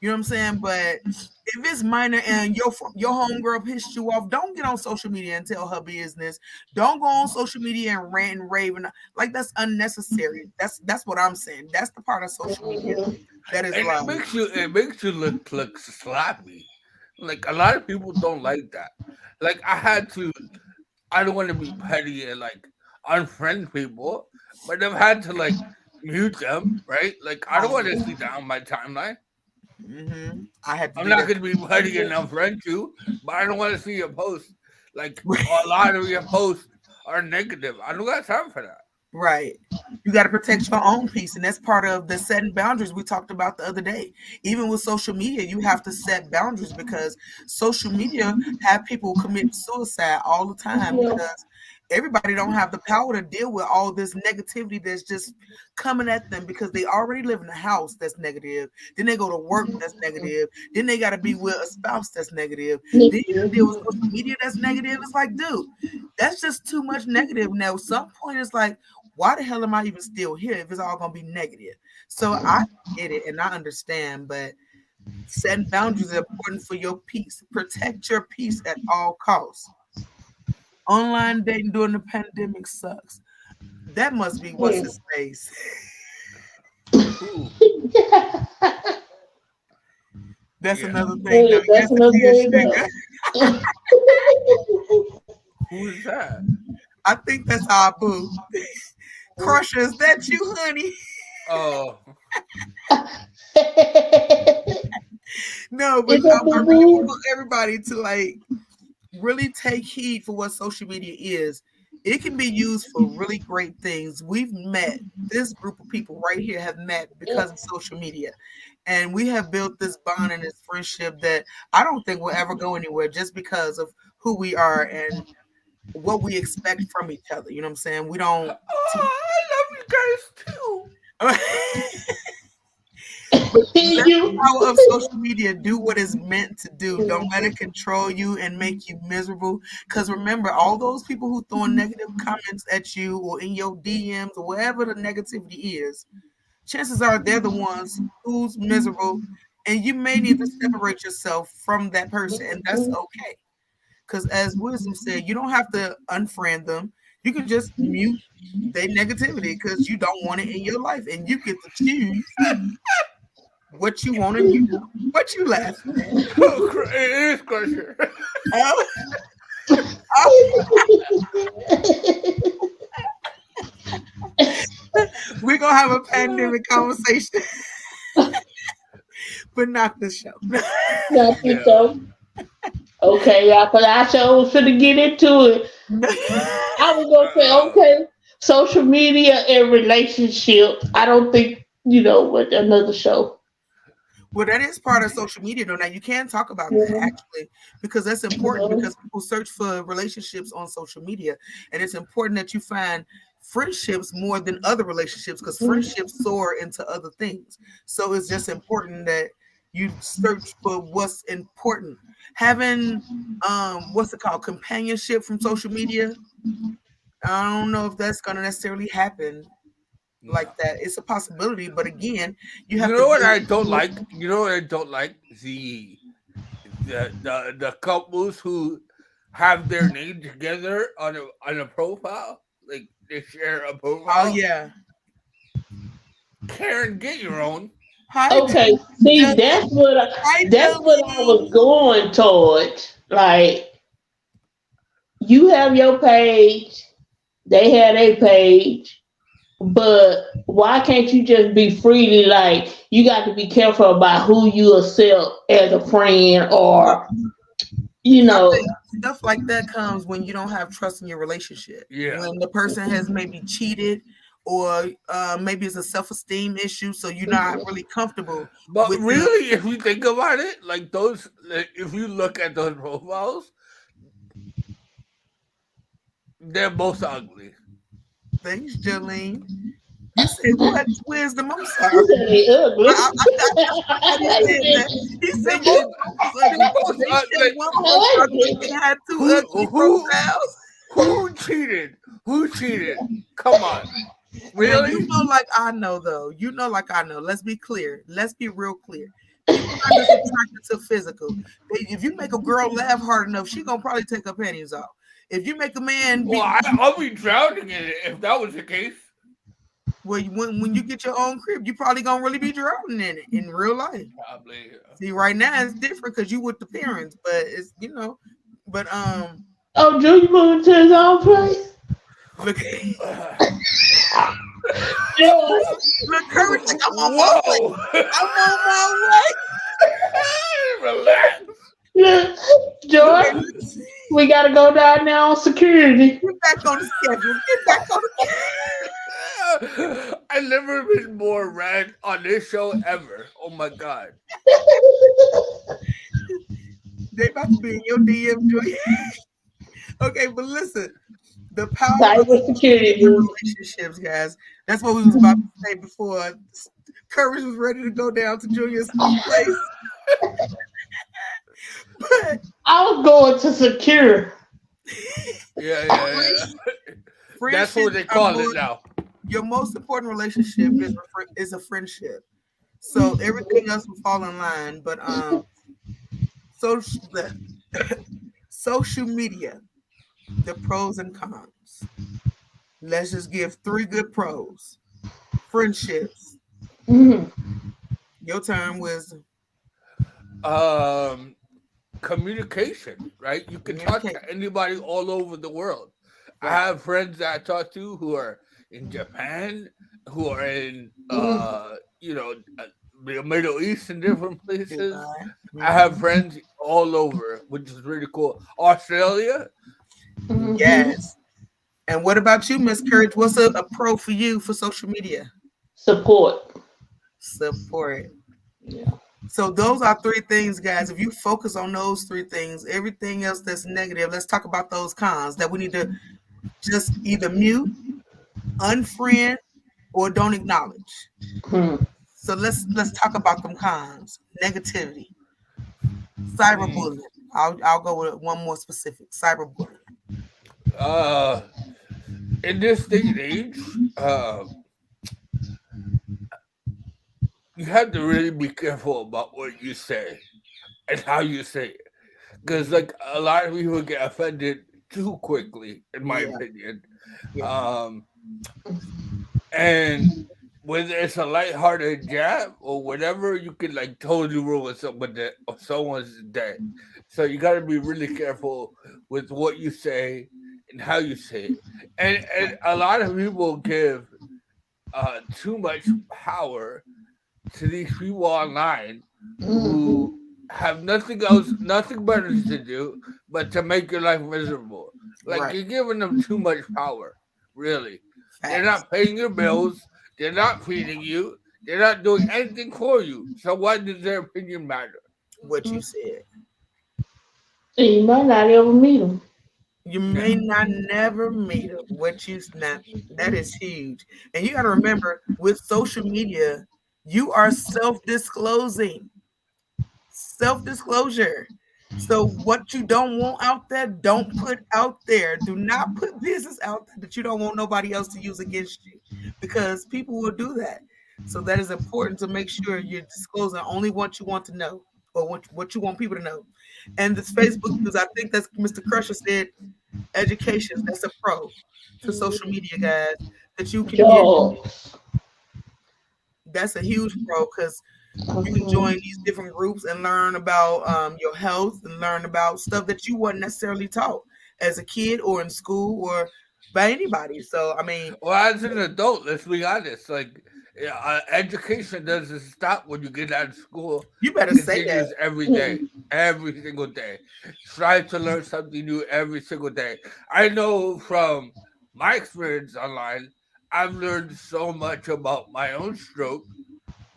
You know what I'm saying? But if it's minor and your homegirl pissed you off, don't get on social media and tell her business. Don't go on social media and rant and rave, and like, that's unnecessary. That's what I'm saying. That's the part of social media that is And like, it makes you look sloppy. Like a lot of people don't like that. Like I don't want to be petty and like unfriend people, but I've had to like mute them, right? Like I don't want to see that on my timeline. I had to I'm do not that. gonna be petty and unfriend you, but I don't want to see your post. Like a lot of your posts are negative. I don't got time for that. Right. You got to protect your own peace. And that's part of the setting boundaries we talked about the other day. Even with social media, you have to set boundaries because social media have people commit suicide all the time because everybody don't have the power to deal with all this negativity that's just coming at them because they already live in a house that's negative. Then they go to work that's negative. Then they got to be with a spouse that's negative. Then you got to deal with social media that's negative. It's like, dude, that's just too much negative. Now, at some point, it's like, why the hell am I even still here if it's all gonna be negative? So I get it and I understand, but setting boundaries are important for your peace. Protect your peace at all costs. Online dating during the pandemic sucks. That must be what's his face. That's another thing. Now, That's another nigga. Who is that? I think that's our boo. Crusher, is that you, honey? Oh, No, but I really want everybody to like really take heed for what social media is. It can be used for really great things. We've met, this group of people right here have met because of social media. And we have built this bond and this friendship that I don't think will ever go anywhere just because of who we are and what we expect from each other. You know what I'm saying? We don't. I love you guys too. But let the power of social media do what it's meant to do. Don't let it control you and make you miserable. Because remember, all those people who throwing negative comments at you or in your DMs or wherever the negativity is, chances are they're the ones who's miserable. And you may need to separate yourself from that person, and that's okay. Because as Wisdom said, you don't have to unfriend them. You can just mute their negativity because you don't want it in your life, and you get to choose what you want to do. What you laughing at? It is Crusher. We're gonna have a pandemic conversation, but not the show. Not the show. Okay, y'all, but I sure was finna get into it. I was gonna say, okay, social media and relationships. I don't think, with another show. Well, that is part of social media, though. Now you can talk about that actually, because that's important. Because people search for relationships on social media, and it's important that you find friendships more than other relationships because friendships soar into other things. So it's just important that you search for what's important. Having what's it called, companionship from social media. I don't know if that's gonna necessarily happen like that. It's a possibility, but again, you have You to. know what I don't like? You know what I don't like? The couples who have their name together on a profile, like they share a profile. Oh yeah. Karen, get your own. Hi, Okay, see, Jolene. Hi, that's what I was Jolene. going towards. Like, you have your page, they have their page, but why can't you just be freely like you got to be careful about who you accept as a friend Well, or you I think know. stuff like that comes when you don't have trust in your relationship. Yeah. When the person has maybe cheated, or maybe it's a self-esteem issue, so you're not really comfortable But with them. really, if you think about it, like those, like, if you look at those profiles, they're both ugly. Thanks, Jolene. You said what? Wisdom. I'm You sorry. said they ugly. I thought he said that. He They're said you both, said one was they're ugly. both They said like one was ugly and had two ugly who profiles. who cheated? Who cheated? Come on, Now really? you know, like I know, though. You know, like I know. Let's be clear. Let's be real clear. People are just attracted to physical. If you make a girl laugh hard enough, she gonna probably take her panties off. If you make a man Well, be I'll be drowning in it if that was the case. well, when you get your own crib, you probably gonna really be drowning in it in real life. Probably. See, right now it's different because you with the parents, but it's but Oh, Junior moving to his own place. look, Joy, look, courage, like I'm on my way. Whoa! I'm on my Relax. look, way. Joy, Okay, listen. we gotta go down there on security. Get back on the schedule. Get back on the. I've never been more red on this show ever. Oh my god. They about to be in your DM, Joy. Okay, but listen, the power of Cyber security. relationships, guys. That's what we was about to say before. Courage was ready to go down to Julia's place, but I was going to secure. Yeah. That's what they call it now. Your most important relationship is a friendship. So everything else will fall in line. But social social media, the pros and cons. Let's just give 3 good pros. Friendships. Mhm. Your turn, Wisdom. Communication, right? You can talk Communicate. to anybody all over the world. I Right. have friends that I talk to who are in Japan, who are in the Middle East and different places. I have friends all over, which is really cool. Australia, Mhm. Yes. And what about you, Miss Courage? What's a pro for you for social media? Support. Support. Yeah. So those are 3 things, guys. If you focus on those 3 things, everything else that's negative, let's talk about those cons that we need to just either mute, unfriend, or don't acknowledge. Hmm. So let's talk about them cons. Negativity, cyberbullying. I'll go with one more specific. Cyberbullying. in this day and age, you have to really be careful about what you say and how you say it. Because like a lot of people get offended too quickly, in my Yeah. opinion. Yeah. And whether it's a lighthearted jab or whatever, you can like totally ruin someone's day. So you got to be really careful with what you say and how you say it. And a lot of people give too much power to these people online who have nothing better to do but to make your life miserable. Like Right. you're giving them too much power, really. They're Facts. not paying your bills. They're not feeding you. They're not doing anything for you. So why does their opinion matter? What you said. And you might not ever meet them. You may not never meet them. What you snap. That is huge. And you got to remember with social media, you are self-disclosing. Self-disclosure. So what you don't want out there, don't put out there. Do not put business out there that you don't want nobody else to use against you, because people will do that. So that is important to make sure you're disclosing only what you want to know, or what you want people to know. And this Facebook use, I think that's Mr. Crusher said, education. That's a pro to social media, guys. That you can get. Yo. That's a huge pro, because You can join these different groups and learn about your health and learn about stuff that you weren't necessarily taught as a kid or in school or by anybody. So I mean, Well, as an adult, let's be honest. Like, yeah, education doesn't stop when you get out of school. you It better say that. continues every day, every single day. Try to learn something new every single day. I know from my experience online, I've learned so much about my own stroke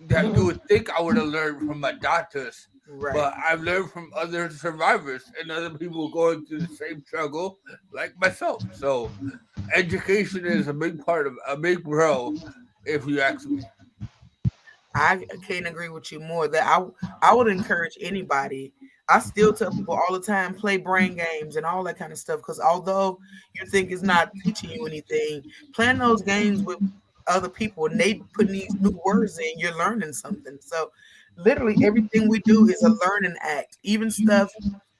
that you would think I would have learned from my doctors. Right. But I've learned from other survivors and other people going through the same struggle like myself. So education is a big part of a big role, if you ask me. I can't agree with you more. That I would encourage anybody. I still tell people all the time, play brain games and all that kind of stuff. Because although you think it's not teaching you anything, playing those games with other people and they putting these new words in, you're learning something. So literally everything we do is a learning act. Even stuff,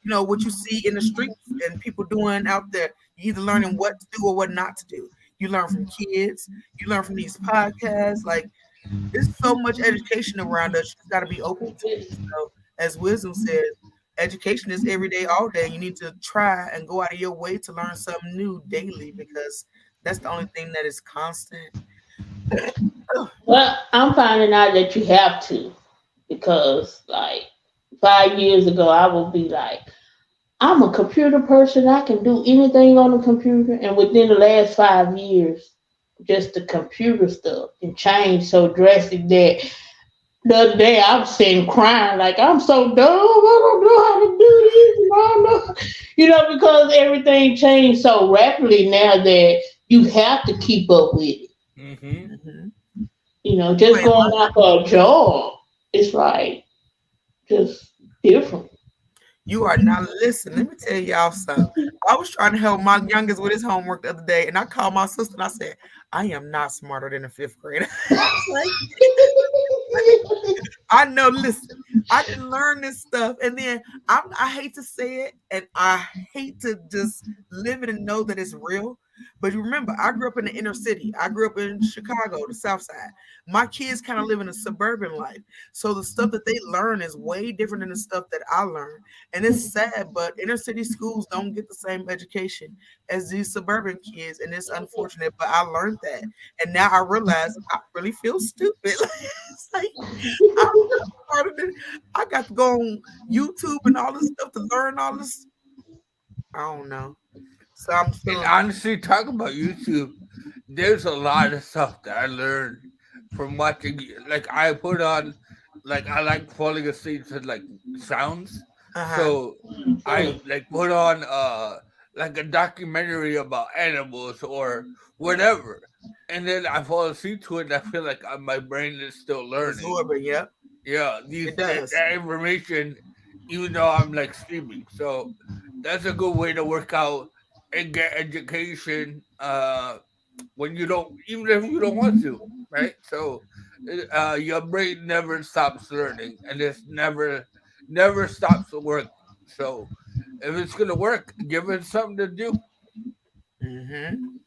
what you see in the streets and people doing out there, you either learning what to do or what not to do. You learn from kids, you learn from these podcasts, like there's so much education around us. You just got to be open to it. So, as Wisdom said, education is every day, all day. You need to try and go out of your way to learn something new daily because that's the only thing that is constant. Well, I'm finding out that you have to because like 5 years ago, I would be like, I'm a computer person. I can do anything on the computer. And within the last 5 years, just the computer stuff and changed so drastic that the other day I was sitting crying like I'm so dumb. I don't know how to do this. I don't know. Because everything changed so rapidly now that you have to keep up with it. Hmm. Mhm. Just Wait, going out for a job, it's like just different. you are not listening. Let me tell y'all something. I was trying to help my youngest with his homework the other day, and I called my sister and I said, I am not smarter than a fifth grader. Like, I know. Listen, I didn't learn this stuff, and then I hate to say it, and I hate to just live it and know that it's real. But you remember, I grew up in the inner city. I grew up in Chicago, the South Side. My kids kind of live in a suburban life, so the stuff that they learn is way different than the stuff that I learned. And it's sad, but inner city schools don't get the same education as these suburban kids, and it's unfortunate. But I learned that, and now I realize I really feel stupid. It's like I'm not part of it. I got to go on YouTube and all this stuff to learn all this. I don't know. So I'm And feeling honestly, talk about YouTube. There's a lot of stuff that I learned from watching. Like I put on, like I like falling asleep to like sounds. uh-huh. So I like put on like a documentary about animals or whatever, and then I fall asleep to it. And I feel like my brain is still learning. Absorbing, yep. Yeah, It these does. that information, even though I'm like sleeping. So that's a good way to work out and get education. When you don't, even if you don't want to, right? So your brain never stops learning, and it's never stops to work. So if it's gonna work, give it something to do. Mm-hmm.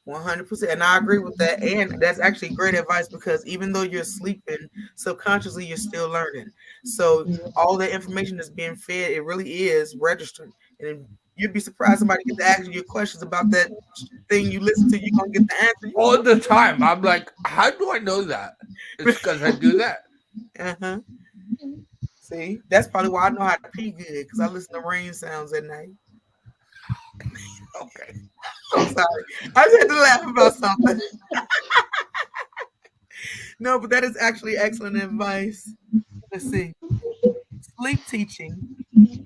100%. And I agree with that. And that's actually great advice because even though you're sleeping, subconsciously you're still learning. So all the information that's being fed, it really is registering. And you'd be surprised somebody get to ask you questions about that thing you listen to, you're gonna get the answer. All the time, I'm like, how do I know that? It's because I do that. Uh-huh. See, that's probably why I know how to pee good because I listen to rain sounds at night. Okay. I'm sorry. I just had to laugh about something. No, but that is actually excellent advice. Let's see. Sleep teaching.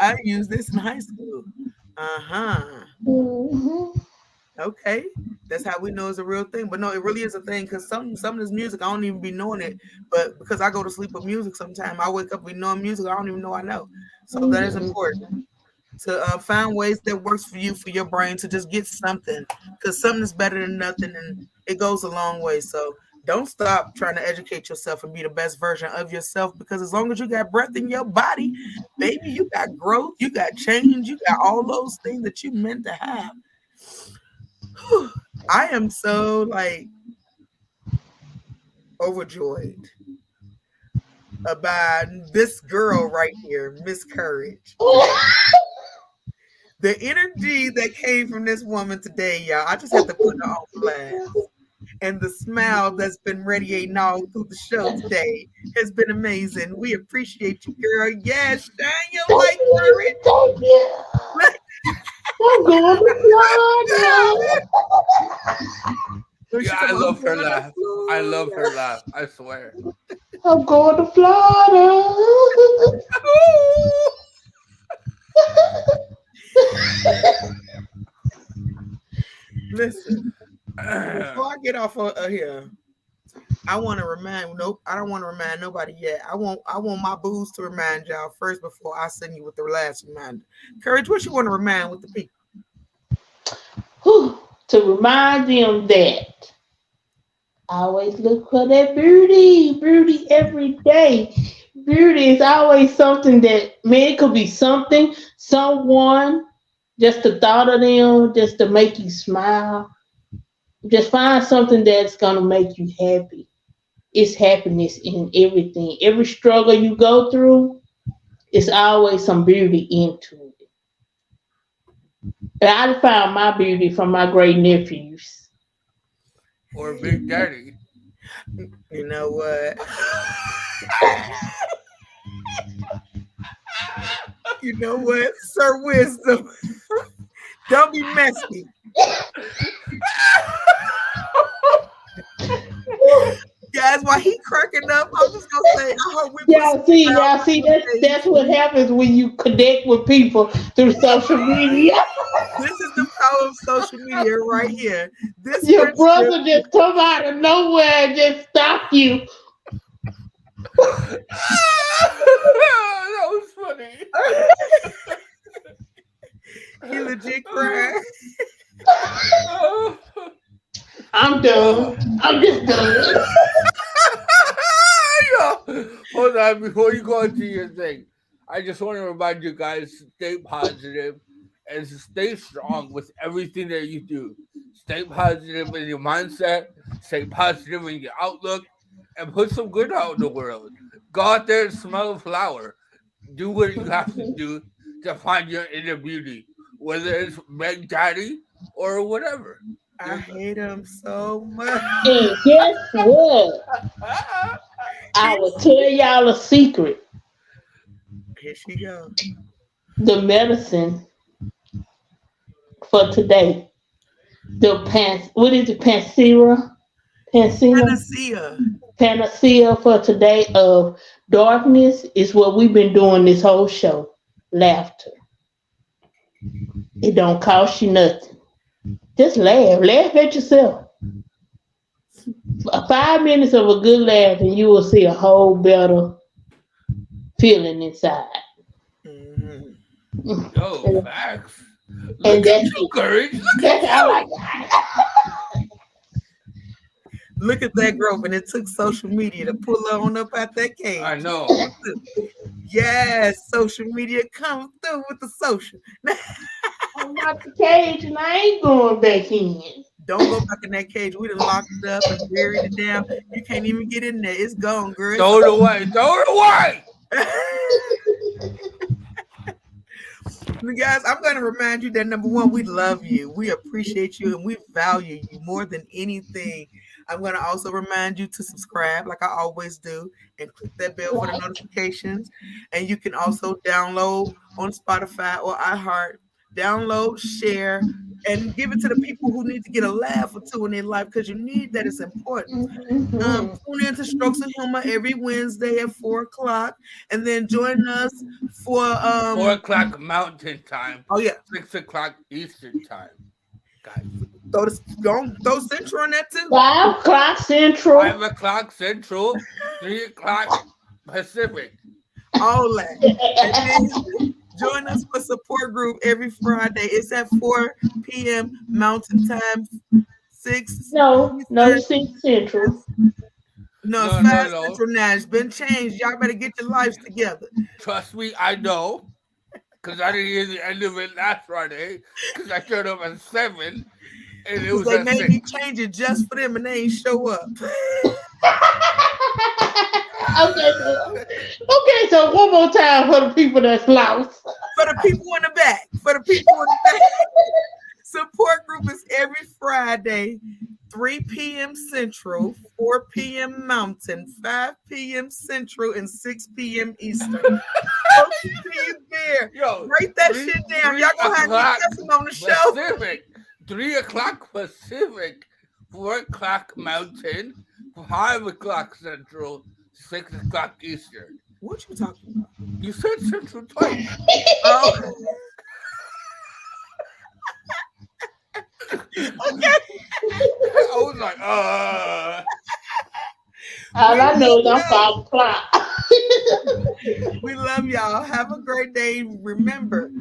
I used this in high school. Uh-huh. Mhm. Okay. That's how we know it's a real thing. But no, it really is a thing because some of this music I don't even be knowing it. But because I go to sleep with music sometime, I wake up be knowing music I don't even know I know. So that is important to find ways that works for you for your brain to just get something because something is better than nothing and it goes a long way. So don't stop trying to educate yourself and be the best version of yourself because as long as you got breath in your body, baby, you got growth, you got change, you got all those things that you meant to have. I am so like overjoyed about this girl right here, Miss Courage. The energy that came from this woman today, y'all, I just have to put her on blast. And the smile that's been radiating all through the show today has been amazing. We appreciate you, girl. Yes, shine your light, Courage. Thank you. I'm going to Florida. Yeah, I love her laugh. I love her laugh. I swear. I'm going to Florida. Listen, before I get off of here, I want to remind. Nope, I don't want to remind nobody yet. I want my booze to remind y'all first before I send you with the last reminder. Courage, what you want to remind with the people? To remind them that I always look for that beauty every day. Beauty is always something that, man, it could be something, someone, just the thought of them, just to make you smile. Just find something that's going to make you happy. It's happiness in everything. Every struggle you go through, it's always some beauty into it. And I found my beauty from my great nephews. Or Big Daddy. You know what? You know what? Sir Wisdom. Don't be messy. Guys, while he cracking up, I'm just gonna say, I hope we Y'all see, that's what happens when you connect with people through social media. This is the power of social media right here. This Your brother just come out of nowhere and just stop you. That was funny. He legit cried. I'm done. I'm just done. Yo, hold on, before you go into your thing, I just want to remind you guys, stay positive and stay strong with everything that you do. Stay positive in your mindset, stay positive in your outlook, and put some good out in the world. Go out there and smell a flower. Do what you have to do to find your inner beauty, whether it's Big Daddy or whatever. I hate him so much. And guess what? I will tell y'all a secret. Here she goes. The medicine for today. What is it? Panacea for today of darkness is what we've been doing this whole show. Laughter. It don't cost you nothing. Just laugh. Laugh at yourself. 5 minutes of a good laugh and you will see a whole better feeling inside. Mm-hmm. Yo, facts. And that's Courage. That's all I got. Look at that growth, and it took social media to pull her on up out that cage. I know. Yes, social media comes through with the social. I'm out the cage and I ain't going back in. Don't go back in that cage. We done locked it up and buried it down. You can't even get in there. It's gone, girl. Throw it away. Throw it away. Guys, I'm going to remind you that number one, we love you. We appreciate you and we value you more than anything. I'm going to also remind you to subscribe like I always do and click that bell for the notifications. And you can also download on Spotify or iHeart. Download, share, and give it to the people who need to get a laugh or two in their life because you need that. It's important. Tune in to Strokes of Humor every Wednesday at 4:00, and then join us for 4:00 Mountain Time. Oh yeah, 6:00 Eastern Time, guys. Throw Central on that too. 5 o'clock Central. 5:00 Central, 3:00 Pacific. All that. And then join us for support group every Friday. It's at 4 p.m. Mountain Time. 6. No, 6 Central. No, it's 5 Central now. It's been changed. Y'all better get your lives together. Trust me, I know. Because I didn't hear the end of it last Friday. Because I showed up at 7. And it was they at made 6. me change it just for them and they ain't show up. Okay, so one more time for the people that's lost. For the people in the back. For the people in the back. Support group is every Friday, 3 p.m. Central, 4 p.m. Mountain, 5 p.m. Central, and 6 p.m. Eastern. Hope to see you there. Yo, Write that shit down. Y'all gonna have to get on the show. Pacific, 3 o'clock Pacific, 4 o'clock Mountain, 5 o'clock Central, 6 o'clock Eastern. What you talking about? You said Central twice. Oh. Okay. I was like, All I know is I'm 5 o'clock. We love y'all. Have a great day. Remember,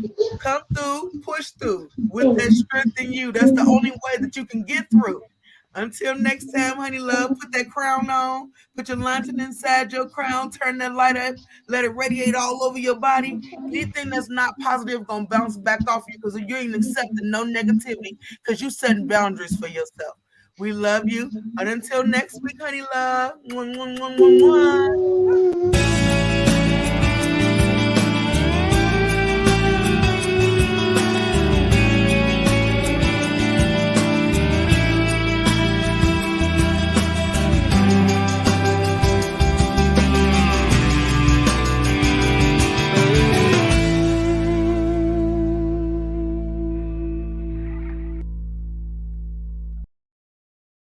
come through, push through with that strength in you. That's the only way that you can get through. Until next time, honey love, put that crown on. Put your lantern inside your crown. Turn that light up. Let it radiate all over your body. Anything that's not positive gonna bounce back off you because you ain't accepting no negativity because you setting boundaries for yourself. We love you. And until next week, honey love. Mwah, mwah, mwah, mwah, mwah.